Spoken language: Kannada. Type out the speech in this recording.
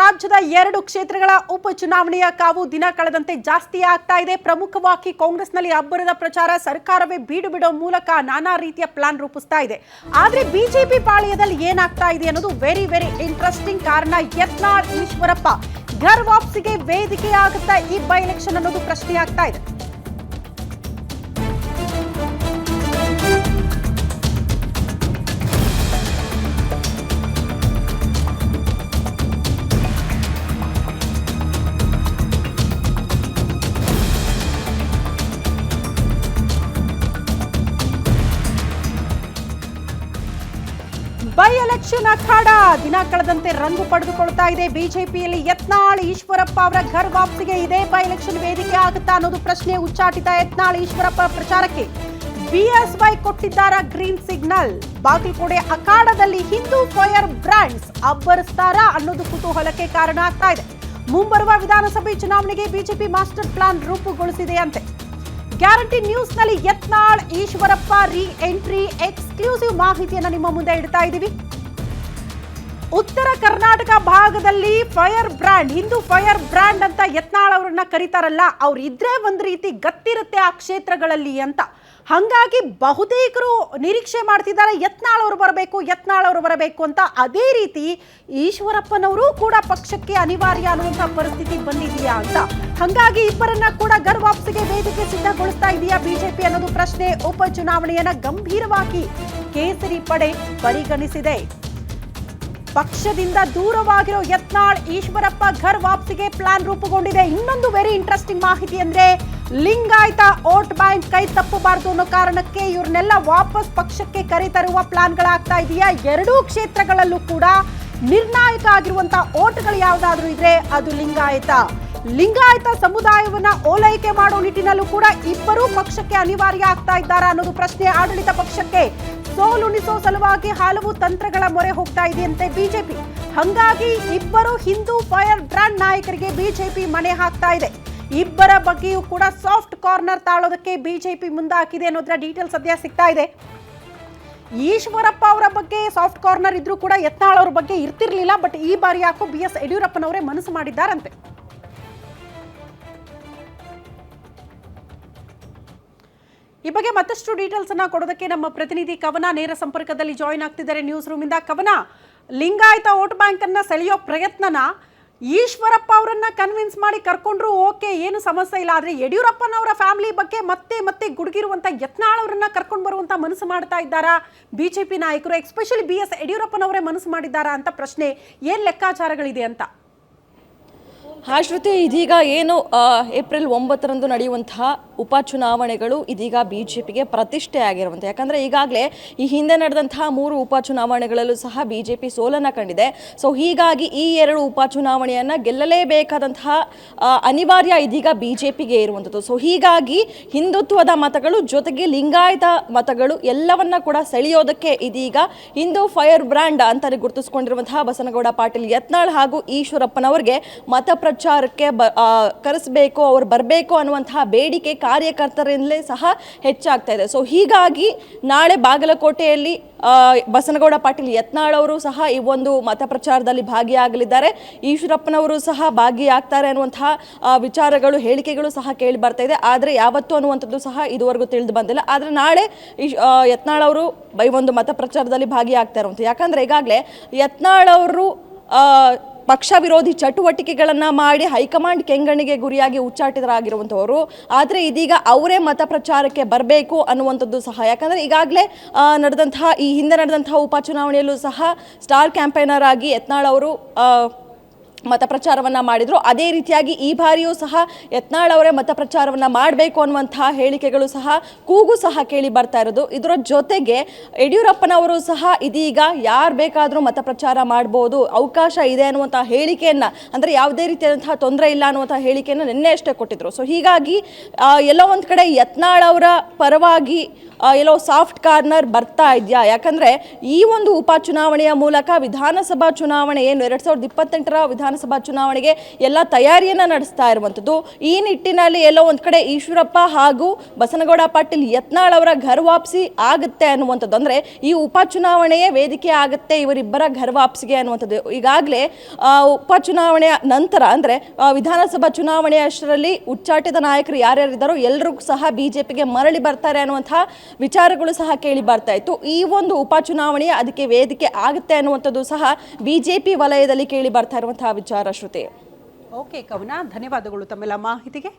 ರಾಜ್ಯದ 2 ಕ್ಷೇತ್ರಗಳ ಉಪಚುನಾವಣೆಯ ಕಾವು ದಿನ ಕಳೆದಂತೆ ಜಾಸ್ತಿ ಆಗ್ತಾ ಇದೆ. ಪ್ರಮುಖವಾಗಿ ಕಾಂಗ್ರೆಸ್ನಲ್ಲಿ ಅಬ್ಬರದ ಪ್ರಚಾರ, ಸರ್ಕಾರವೇ ಬೀಡು ಬಿಡೋ ಮೂಲಕ ನಾನಾ ರೀತಿಯ ಪ್ಲಾನ್ ರೂಪಿಸ್ತಾ ಇದೆ. ಆದ್ರೆ ಬಿಜೆಪಿ ಪಾಳ್ಯದಲ್ಲಿ ಏನಾಗ್ತಾ ಇದೆ ಅನ್ನೋದು ವೆರಿ ಇಂಟ್ರೆಸ್ಟಿಂಗ್. ಕಾರಣ ಯತ್ನಾಳ್ ಈಶ್ವರಪ್ಪ ಘರ್ ವಾಪಸಿಗೆ ವೇದಿಕೆ ಆಗುತ್ತಾ ಈ ಬೈ ಎಲೆಕ್ಷನ್ ಅನ್ನೋದು ಪ್ರಶ್ನೆ ಆಗ್ತಾ ಇದೆ. ಬೈ ಎಲೆಕ್ಷನ್ ಅಖಾಡ ದಿನ ಕಳೆದಂತೆ ರಂಗು ಪಡೆದುಕೊಳ್ತಾ ಇದೆ. ಬಿಜೆಪಿಯಲ್ಲಿ ಯತ್ನಾಳ್ ಈಶ್ವರಪ್ಪ ಅವರ ಘರ್ ವಾಪಸಿಗೆ ಇದೇ ಬೈ ಎಲೆಕ್ಷನ್ ವೇದಿಕೆ ಆಗುತ್ತಾ ಅನ್ನೋದು ಪ್ರಶ್ನೆ ಉಚ್ಚಾಟಿತ. ಯತ್ನಾಳ್ ಈಶ್ವರಪ್ಪ ಪ್ರಚಾರಕ್ಕೆ ಬಿಎಸ್ವೈ ಕೊಟ್ಟಿದ್ದಾರ ಗ್ರೀನ್ ಸಿಗ್ನಲ್. ಬಾಗಲಕೋಟೆ ಅಖಾಡದಲ್ಲಿ ಹಿಂದೂ ಫೈರ್ ಬ್ರ್ಯಾಂಡ್ಸ್ ಅಬ್ಬರಿಸ್ತಾರಾ ಅನ್ನೋದು ಕುತೂಹಲಕ್ಕೆ ಕಾರಣ ಆಗ್ತಾ ಇದೆ. ಮುಂಬರುವ ವಿಧಾನಸಭೆ ಚುನಾವಣೆಗೆ ಬಿಜೆಪಿ ಮಾಸ್ಟರ್ ಪ್ಲಾನ್ ರೂಪುಗೊಳಿಸಿದೆ ಅಂತೆ. ಗ್ಯಾರಂಟಿ ನ್ಯೂಸ್ ನಲ್ಲಿ ಯತ್ನಾಳ್ ಈಶ್ವರಪ್ಪ ರೀ ಎಂಟ್ರಿ ಎಕ್ಸ್ಕ್ಲೂಸಿವ್ ಮಾಹಿತಿಯನ್ನು ನಿಮ್ಮ ಮುಂದೆ ಇಡ್ತಾ ಇದ್ದೀವಿ. ಉತ್ತರ ಕರ್ನಾಟಕ ಭಾಗದಲ್ಲಿ fire brand, Hindu fire brand ಅಂತ ಯತ್ನಾಳ್ ಅವರನ್ನ ಕರೀತಾರಲ್ಲ, ಅವ್ರು ಇದ್ರೆ ಒಂದ್ ರೀತಿ ಗತ್ತಿರುತ್ತೆ ಆ ಕ್ಷೇತ್ರಗಳಲ್ಲಿ ಅಂತ. ಹಂಗಾಗಿ ಬಹುತೇಕರು ನಿರೀಕ್ಷೆ ಮಾಡ್ತಿದ್ದಾರೆ ಯತ್ನಾಳ್ ಅವರು ಬರಬೇಕು ಅಂತ. ಅದೇ ರೀತಿ ಈಶ್ವರಪ್ಪನವರು ಕೂಡ ಪಕ್ಷಕ್ಕೆ ಅನಿವಾರ್ಯ ಅನ್ನುವಂಥ ಪರಿಸ್ಥಿತಿ ಬಂದಿದೆಯಾ ಅಂತ. ಹಂಗಾಗಿ ಇಬ್ಬರನ್ನ ಕೂಡ ಘರ್ ವಾಪಸಿಗೆ ವೇದಿಕೆ ಸಿದ್ಧಗೊಳಿಸ್ತಾ ಇದೆಯಾ ಬಿಜೆಪಿ ಅನ್ನೋದು ಪ್ರಶ್ನೆ. ಉಪಚುನಾವಣೆಯನ್ನ ಗಂಭೀರವಾಗಿ ಕೇಸರಿ ಪಡೆ ಪರಿಗಣಿಸಿದೆ. ಪಕ್ಷದಿಂದ ದೂರವಾಗಿರೋ ಯತ್ನಾಳ್ ಈಶ್ವರಪ್ಪ ಘರ್ ವಾಪಸಿಗೆ ಪ್ಲಾನ್ ರೂಪುಗೊಂಡಿದೆ. ಇನ್ನೊಂದು ವೆರಿ ಇಂಟ್ರೆಸ್ಟಿಂಗ್ ಮಾಹಿತಿ ಅಂದ್ರೆ, ಲಿಂಗಾಯತ ವೋಟ್ ಬ್ಯಾಂಕ್ ಕೈ ತಪ್ಪಬಾರದು ಅನ್ನೋ ಕಾರಣಕ್ಕೆ ಇವ್ರನ್ನೆಲ್ಲ ವಾಪಸ್ ಪಕ್ಷಕ್ಕೆ ಕರೆತರುವ ಪ್ಲಾನ್ಗಳಾಗ್ತಾ ಇದೆಯಾ. 2 ಕ್ಷೇತ್ರಗಳಲ್ಲೂ ಕೂಡ ನಿರ್ಣಾಯಕ ಆಗಿರುವಂತಹ ವೋಟ್ಗಳು ಯಾವ್ದಾದ್ರು ಇದ್ರೆ ಅದು ಲಿಂಗಾಯತ ಸಮುದಾಯವನ್ನ ಓಲೈಕೆ ಮಾಡೋ ನಿಟ್ಟಿನಲ್ಲೂ ಕೂಡ ಇಬ್ಬರೂ ಪಕ್ಷಕ್ಕೆ ಅನಿವಾರ್ಯ ಆಗ್ತಾ ಇದ್ದಾರಾ ಅನ್ನೋದು ಪ್ರಶ್ನೆ. ಆಡಳಿತ ಪಕ್ಷಕ್ಕೆ ಸೋಲುಣಿಸೋ ಸಲುವಾಗಿ ಹಲವು ತಂತ್ರಗಳ ಮೊರೆ ಹೋಗ್ತಾ ಇದೆಯಂತೆ ಬಿಜೆಪಿ. ಹಂಗಾಗಿ ಇಬ್ಬರು ಹಿಂದೂ ಫೈರ್ ಬ್ರ್ಯಾಂಡ್ ನಾಯಕರಿಗೆ ಬಿಜೆಪಿ ಮಣೆ ಹಾಕ್ತಾ ಇದೆ. ಇಬ್ಬರ ಬಗ್ಗೆಯೂ ಕೂಡ ಸಾಫ್ಟ್ ಕಾರ್ನರ್ ತಾಳೋದಕ್ಕೆ ಬಿಜೆಪಿ ಮುಂದಾಕಿದೆ ಅನ್ನೋದ್ರ ಡೀಟೇಲ್ ಸದ್ಯ ಸಿಗ್ತಾ ಇದೆ. ಈಶ್ವರಪ್ಪ ಅವರ ಬಗ್ಗೆ ಸಾಫ್ಟ್ ಕಾರ್ನರ್ ಇದ್ರೂ ಕೂಡ ಯತ್ನಾಳ್ ಅವರ ಬಗ್ಗೆ ಇರ್ತಿರ್ಲಿಲ್ಲ. ಬಟ್ ಈ ಬಾರಿ ಯಾಕೋ BS ಯಡಿಯೂರಪ್ಪನವರೇ ಮನಸ್ಸು ಮಾಡಿದ್ದಾರಂತೆ. ಈ ಬಗ್ಗೆ ಮತ್ತಷ್ಟು ಡೀಟೇಲ್ಸ್ ಅನ್ನ ಕೊಡೋದಕ್ಕೆ ನಮ್ಮ ಪ್ರತಿನಿಧಿ ಕವನ ನೇರ ಸಂಪರ್ಕದಲ್ಲಿ ಜಾಯಿನ್ ಆಗ್ತಿದ್ದಾರೆ ನ್ಯೂಸ್ ರೂಮ್ ಇಂದ. ಕವನ, ಲಿಂಗಾಯತ ವೋಟ್ ಬ್ಯಾಂಕ್ ಅನ್ನ ಸೆಳೆಯೋ ಪ್ರಯತ್ನನ ಈಶ್ವರಪ್ಪ ಅವರನ್ನ ಕನ್ವಿನ್ಸ್ ಮಾಡಿ ಕರ್ಕೊಂಡ್ರು, ಓಕೆ, ಏನು ಸಮಸ್ಯೆ ಇಲ್ಲ. ಆದ್ರೆ ಯಡಿಯೂರಪ್ಪನವರ ಫ್ಯಾಮಿಲಿ ಬಗ್ಗೆ ಮತ್ತೆ ಗುಡುಗಿರುವಂತ ಯತ್ನಾಳ್ ಅವರನ್ನ ಕರ್ಕೊಂಡು ಬರುವಂತ ಮನಸ್ಸು ಮಾಡ್ತಾ ಇದ್ದಾರಾ ಬಿಜೆಪಿ ನಾಯಕರು, ಎಸ್ಪೆಷಲಿ BS ಯಡಿಯೂರಪ್ಪನವರೇ ಮನಸ್ಸು ಮಾಡಿದ್ದಾರಾ ಅಂತ ಪ್ರಶ್ನೆ. ಏನ್ ಲೆಕ್ಕಾಚಾರಗಳಿದೆ ಅಂತ? ಶ್ರುತಿ, ಇದೀಗ ಏನು ಏಪ್ರಿಲ್ 9ರಂದು ನಡೆಯುವಂತಹ ಉಪಚುನಾವಣೆಗಳು ಇದೀಗ ಬಿಜೆಪಿಗೆ ಪ್ರತಿಷ್ಠೆ ಆಗಿರುವಂತೆ. ಯಾಕಂದರೆ ಈಗಾಗಲೇ ಈ ಹಿಂದೆ ನಡೆದಂತಹ 3 ಉಪಚುನಾವಣೆಗಳಲ್ಲೂ ಸಹ ಬಿಜೆಪಿ ಸೋಲನ್ನು ಕಂಡಿದೆ. ಸೊ ಹೀಗಾಗಿ ಈ 2 ಉಪಚುನಾವಣೆಯನ್ನು ಗೆಲ್ಲಲೇಬೇಕಾದಂತಹ ಅನಿವಾರ್ಯ ಇದೀಗ ಬಿಜೆಪಿಗೆ ಇರುವಂಥದ್ದು. ಸೊ ಹೀಗಾಗಿ ಹಿಂದುತ್ವದ ಮತಗಳು ಜೊತೆಗೆ ಲಿಂಗಾಯತ ಮತಗಳು ಎಲ್ಲವನ್ನ ಕೂಡ ಸೆಳೆಯೋದಕ್ಕೆ ಇದೀಗ ಹಿಂದೂ ಫೈರ್ ಬ್ರ್ಯಾಂಡ್ ಅಂತಾನೆ ಗುರುತಿಸಿಕೊಂಡಿರುವಂತಹ ಬಸನಗೌಡ ಪಾಟೀಲ್ ಯತ್ನಾಳ್ ಹಾಗೂ ಈಶ್ವರಪ್ಪನವರಿಗೆ ಮತ ಪ್ರಚಾರಕ್ಕೆ ಕರೆಸಬೇಕು, ಅವ್ರು ಬರಬೇಕು ಅನ್ನುವಂತಹ ಬೇಡಿಕೆ ಕಾರ್ಯಕರ್ತರಿಂದಲೇ ಸಹ ಹೆಚ್ಚಾಗ್ತಾ ಇದೆ. ಸೊ ಹೀಗಾಗಿ ನಾಳೆ ಬಾಗಲಕೋಟೆಯಲ್ಲಿ ಬಸನಗೌಡ ಪಾಟೀಲ್ ಯತ್ನಾಳ್ ಅವರು ಸಹ ಈ ಒಂದು ಮತ ಪ್ರಚಾರದಲ್ಲಿ ಭಾಗಿಯಾಗಲಿದ್ದಾರೆ. ಈಶ್ವರಪ್ಪನವರು ಸಹ ಭಾಗಿಯಾಗ್ತಾರೆ ಅನ್ನುವಂತಹ ವಿಚಾರಗಳು, ಹೇಳಿಕೆಗಳು ಸಹ ಕೇಳಿ ಬರ್ತಾ ಇದೆ. ಆದರೆ ಯಾವತ್ತು ಅನ್ನುವಂಥದ್ದು ಸಹ ಇದುವರೆಗೂ ತಿಳಿದು ಬಂದಿಲ್ಲ. ಆದರೆ ನಾಳೆ ಯತ್ನಾಳ್ ಅವರು ಈ ಒಂದು ಮತ ಪ್ರಚಾರದಲ್ಲಿ ಭಾಗಿಯಾಗ್ತಾ ಇರುವಂಥ, ಯಾಕಂದರೆ ಈಗಾಗಲೇ ಯತ್ನಾಳ್ ಅವರು ಪಕ್ಷ ವಿರೋಧಿ ಚಟುವಟಿಕೆಗಳನ್ನು ಮಾಡಿ ಹೈಕಮಾಂಡ್ ಕೆಂಗಣ್ಣಿಗೆ ಗುರಿಯಾಗಿ ಉಚ್ಚಾಟಿತರಾಗಿರುವಂಥವರು. ಆದರೆ ಇದೀಗ ಅವರೇ ಮತ ಪ್ರಚಾರಕ್ಕೆ ಬರಬೇಕು ಅನ್ನುವಂಥದ್ದು ಸಹ, ಯಾಕಂದರೆ ಈಗಾಗಲೇ ಈ ಹಿಂದೆ ನಡೆದಂತಹ ಉಪಚುನಾವಣೆಯಲ್ಲೂ ಸಹ ಸ್ಟಾರ್ ಕ್ಯಾಂಪೇನರ್ ಆಗಿ ಯತ್ನಾಳ್ ಅವರು ಮತ ಪ್ರಚಾರವನ್ನು ಮಾಡಿದರು. ಅದೇ ರೀತಿಯಾಗಿ ಈ ಬಾರಿಯೂ ಸಹ ಯತ್ನಾಳ್ ಅವರೇ ಮತ ಪ್ರಚಾರವನ್ನು ಮಾಡಬೇಕು ಅನ್ನುವಂತಹ ಹೇಳಿಕೆಗಳು ಸಹ, ಕೂಗು ಸಹ ಕೇಳಿ ಬರ್ತಾ ಇರೋದು. ಇದರ ಜೊತೆಗೆ ಯಡಿಯೂರಪ್ಪನವರು ಸಹ ಇದೀಗ ಯಾರು ಬೇಕಾದರೂ ಮತ ಪ್ರಚಾರ ಮಾಡ್ಬೋದು, ಅವಕಾಶ ಇದೆ ಅನ್ನುವಂಥ ಹೇಳಿಕೆಯನ್ನು, ಅಂದರೆ ಯಾವುದೇ ರೀತಿಯಾದಂತಹ ತೊಂದರೆ ಇಲ್ಲ ಅನ್ನುವಂಥ ಹೇಳಿಕೆಯನ್ನು ನಿನ್ನೆ ಅಷ್ಟೇ ಕೊಟ್ಟಿದ್ರು. ಸೊ ಹೀಗಾಗಿ ಎಲ್ಲೋ ಒಂದು ಕಡೆ ಯತ್ನಾಳ್ ಅವರ ಪರವಾಗಿ ಎಲ್ಲೋ ಸಾಫ್ಟ್ ಕಾರ್ನರ್ ಬರ್ತಾ ಇದೆಯಾ? ಯಾಕಂದರೆ ಈ ಒಂದು ಉಪಚುನಾವಣೆಯ ಮೂಲಕ ವಿಧಾನಸಭಾ ಚುನಾವಣೆ ಏನು 2028ರ ವಿಧಾನಸಭಾ ಚುನಾವಣೆಗೆ ಎಲ್ಲ ತಯಾರಿಯನ್ನು ನಡೆಸ್ತಾ ಇರುವಂಥದ್ದು. ಈ ನಿಟ್ಟಿನಲ್ಲಿ ಎಲ್ಲೋ ಒಂದು ಕಡೆ ಈಶ್ವರಪ್ಪ ಹಾಗೂ ಬಸನಗೌಡ ಪಾಟೀಲ್ ಯತ್ನಾಳ್ ಅವರ ಘರ್ ವಾಪಸಿ ಆಗುತ್ತೆ ಅನ್ನುವಂಥದ್ದು, ಅಂದರೆ ಈ ಉಪಚುನಾವಣೆಯೇ ವೇದಿಕೆ ಆಗುತ್ತೆ ಇವರಿಬ್ಬರ ಘರ್ ವಾಪಸಿಗೆ ಅನ್ನುವಂಥದ್ದು. ಈಗಾಗಲೇ ಉಪಚುನಾವಣೆಯ ನಂತರ ಅಂದರೆ ವಿಧಾನಸಭಾ ಚುನಾವಣೆಯ ಅಷ್ಟರಲ್ಲಿ ಉಚ್ಚಾಟಿತ ನಾಯಕರು ಯಾರ್ಯಾರಿದ್ದಾರೋ ಎಲ್ಲರಿಗೂ ಸಹ ಬಿಜೆಪಿಗೆ ಮರಳಿ ಬರ್ತಾರೆ ಅನ್ನುವಂಥ ವಿಚಾರಗಳು ಸಹ ಕೇಳಿ ಬರ್ತಾ ಇತ್ತು. ಈ ಒಂದು ಉಪಚುನಾವಣೆಯ ಅದಕ್ಕೆ ವೇದಿಕೆ ಆಗುತ್ತೆ ಅನ್ನುವಂಥದ್ದು ಸಹ ಬಿಜೆಪಿ ವಲಯದಲ್ಲಿ ಕೇಳಿ ಬರ್ತಾ ಇರುವಂತಹ ವಿಚಾರ. ಶ್ರುತಿ. ಓಕೆ ಕವನ, ಧನ್ಯವಾದಗಳು ತಮ್ಮೆಲ್ಲ ಮಾಹಿತಿಗೆ.